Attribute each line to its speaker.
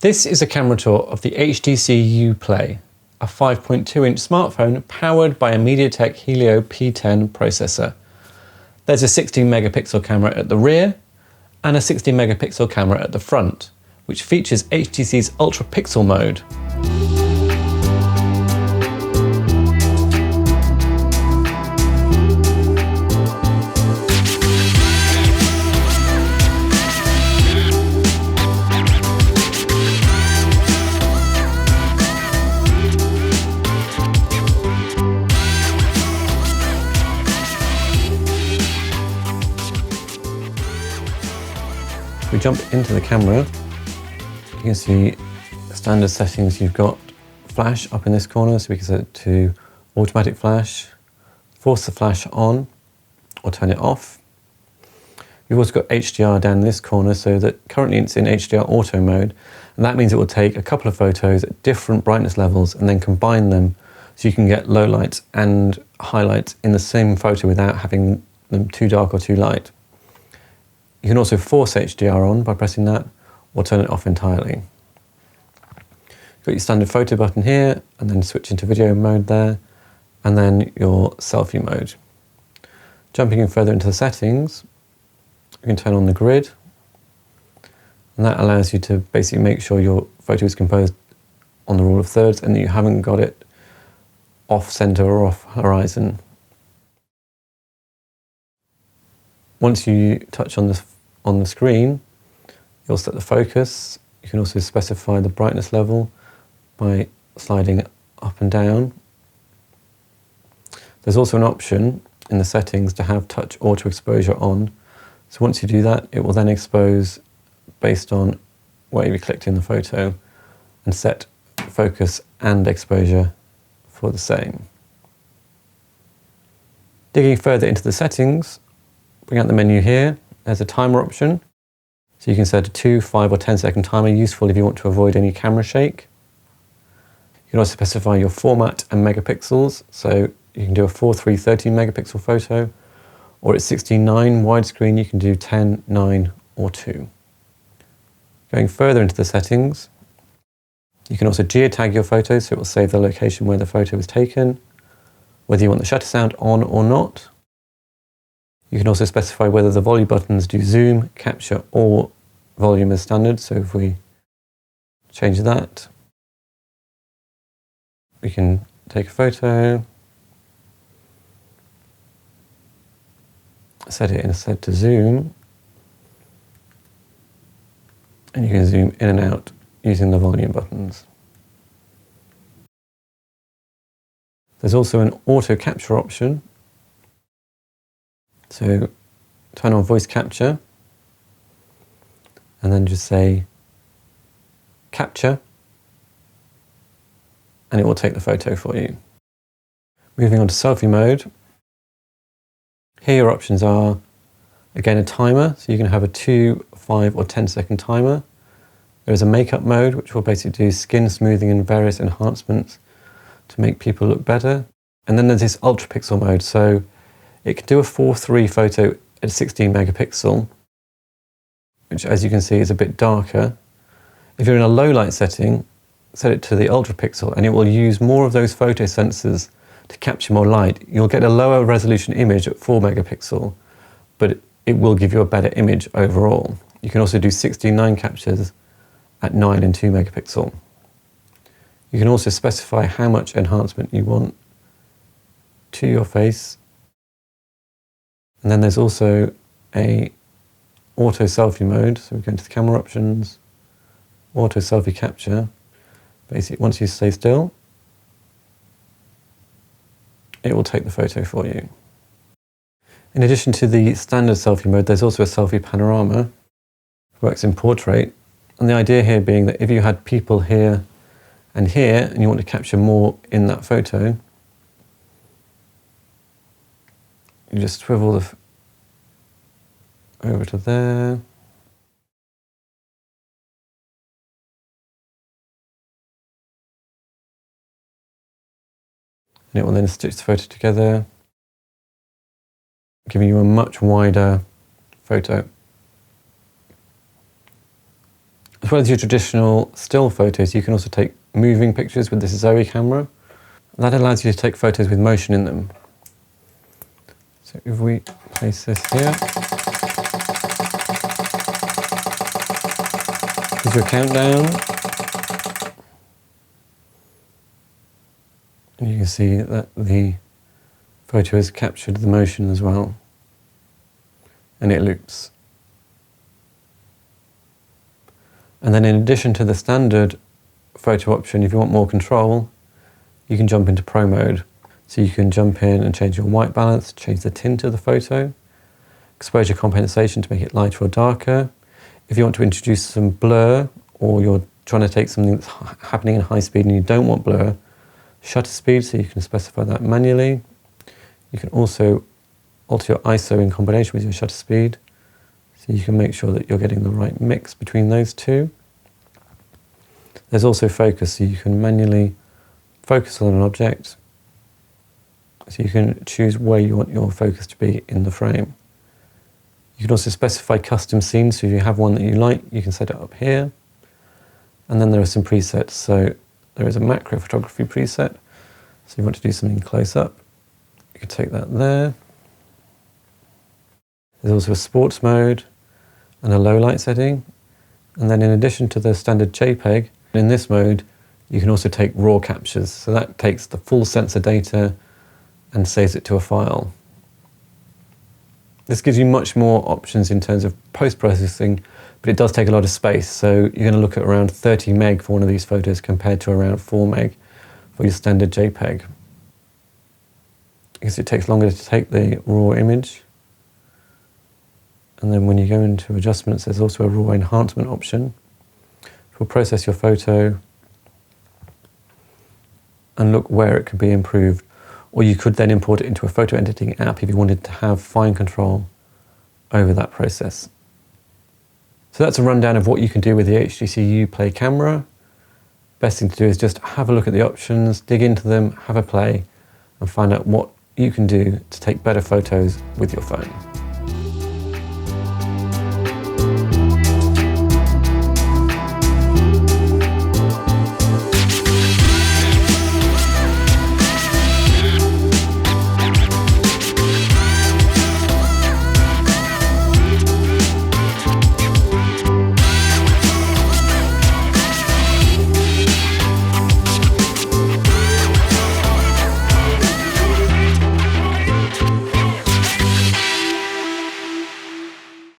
Speaker 1: This is a camera tour of the HTC U Play, a 5.2-inch smartphone powered by a MediaTek Helio P10 processor. There's a 16 megapixel camera at the rear and a 60 megapixel camera at the front, which features HTC's UltraPixel mode. If we jump into the camera, you can see standard settings. You've got flash up in this corner, so we can set it to automatic flash, force the flash on or turn it off. You've also got HDR down in this corner, so that currently it's in HDR auto mode, and that means it will take a couple of photos at different brightness levels and then combine them so you can get low lights and highlights in the same photo without having them too dark or too light. You can also force HDR on by pressing that or turn it off entirely. You've got your standard photo button here, and then switch into video mode there, and then your selfie mode. Jumping in further into the settings, you can turn on the grid, and that allows you to basically make sure your photo is composed on the rule of thirds and that you haven't got it off center or off horizon. Once you touch on the screen, you'll set the focus. You can also specify the brightness level by sliding up and down. There's also an option in the settings to have touch auto exposure on. So once you do that, it will then expose based on where you clicked in the photo and set focus and exposure for the same. Digging further into the settings, bring out the menu here. There's a timer option. So you can set a 2, 5 or 10-second timer, useful if you want to avoid any camera shake. You can also specify your format and megapixels. So you can do a 4:3 13 megapixel photo, or at 16:9 widescreen you can do 10, 9 or 2. Going further into the settings, you can also geotag your photo, so it will save the location where the photo was taken, whether you want the shutter sound on or not. You can also specify whether the volume buttons do zoom, capture or volume as standard. So if we change that, we can take a photo, set it instead to zoom, and you can zoom in and out using the volume buttons. There's also an auto capture option. So turn on voice capture and then just say capture and it will take the photo for you. Moving on to selfie mode. Here your options are, again, a timer, so you can have a 2, 5 or 10-second timer. There is a makeup mode, which will basically do skin smoothing and various enhancements to make people look better. And then there's this UltraPixel mode, so it can do a 4:3 photo at 16 megapixel, which as you can see is a bit darker. If you're in a low light setting, set it to the UltraPixel and it will use more of those photo sensors to capture more light. You'll get a lower resolution image at 4 megapixel, but it will give you a better image overall. You can also do 16:9 captures at 9 and 2 megapixel. You can also specify how much enhancement you want to your face. And then there's also a auto selfie mode. So we go into the camera options, auto selfie capture. Basically, once you stay still, it will take the photo for you. In addition to the standard selfie mode, there's also a selfie panorama. It works in portrait. And the idea here being that if you had people here and here, and you want to capture more in that photo, you just swivel over to there. And it will then stitch the photo together, giving you a much wider photo. As well as your traditional still photos, you can also take moving pictures with this Zoe camera. That allows you to take photos with motion in them. So if we place this here, here's your countdown. And you can see that the photo has captured the motion as well. And it loops. And then in addition to the standard photo option, if you want more control, you can jump into Pro mode. So you can jump in and change your white balance, change the tint of the photo, exposure compensation to make it lighter or darker. If you want to introduce some blur, or you're trying to take something that's happening in high speed and you don't want blur, shutter speed, so you can specify that manually. You can also alter your ISO in combination with your shutter speed, so you can make sure that you're getting the right mix between those two. There's also focus, so you can manually focus on an object, so you can choose where you want your focus to be in the frame. You can also specify custom scenes, so if you have one that you like, you can set it up here. And then there are some presets, so there is a macro photography preset, so you want to do something close up, you can take that there. There's also a sports mode and a low light setting. And then in addition to the standard JPEG, in this mode, you can also take raw captures. So that takes the full sensor data and saves it to a file. This gives you much more options in terms of post-processing, but it does take a lot of space. So you're going to look at around 30 meg for one of these photos compared to around 4 meg for your standard JPEG. Because it takes longer to take the raw image. And then when you go into adjustments, there's also a raw enhancement option. It will process your photo and look where it can be improved. Or you could then import it into a photo editing app if you wanted to have fine control over that process. So that's a rundown of what you can do with the HTC U Play camera. Best thing to do is just have a look at the options, dig into them, have a play, and find out what you can do to take better photos with your phone.